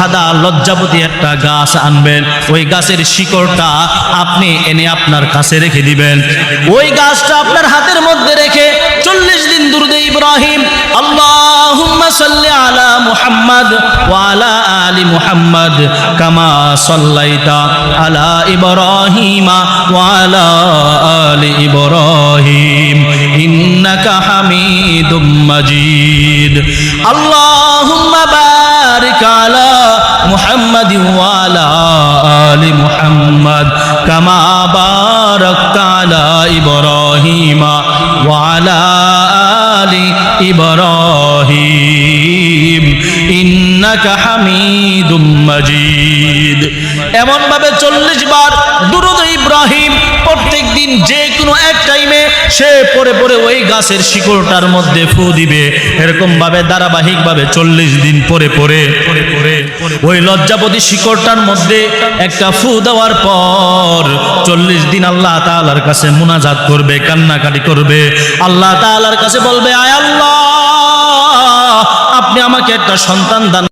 সাদা লজ্জাবতী একটা গাছ আনবেন, ওই গাছের শিকড়টা আপনি এনে আপনার কাছে রেখে দিবেন। ওই গাছটা আপনার হাতের মধ্যে রেখে 40 দিন দুরূদে ইব্রাহিম আল্লাহুম্মা সাল্লি আলা মুহাম্মাদ ওয়া আলা আলি মুহাম্মাদ কামা সাল্লাইতা আলা ইব্রাহিমা ওয়া আলা আলি ইব্রাহিম ইন্নাকা হামিদুম মাজিদ। আল্লাহুম্মা বারিক আলা মুহাম্মাদ ওয়া আলা আলি মুহাম্মাদ কামা বারাকতা আলা ইব্রাহিমা ওয়া আলা আলি ইব্রাহিম ইন্নাকা হামিদুম মাজিদ। এমন ভাবে 40 বার দুরূদ ইব্রাহিম প্রত্যেক দিন যে কোনো এক টাইমে সে পরে পরে ওই গাছের শিকড়টার মধ্যে ফু দিবে। এরকম ভাবে ধারাবাহিক ভাবে 40 দিন পরে পরে ওই লজ্জাপতি শিকড়টার মধ্যে একটা ফু দেওয়ার পর 40 দিন আল্লাহ তাআলার কাছে মুনাজাত করবে, কান্নাকাটি করবে। আল্লাহ তাআলার কাছে বলবে, আয় আল্লাহ, আপনি আমাকে একটা সন্তান দান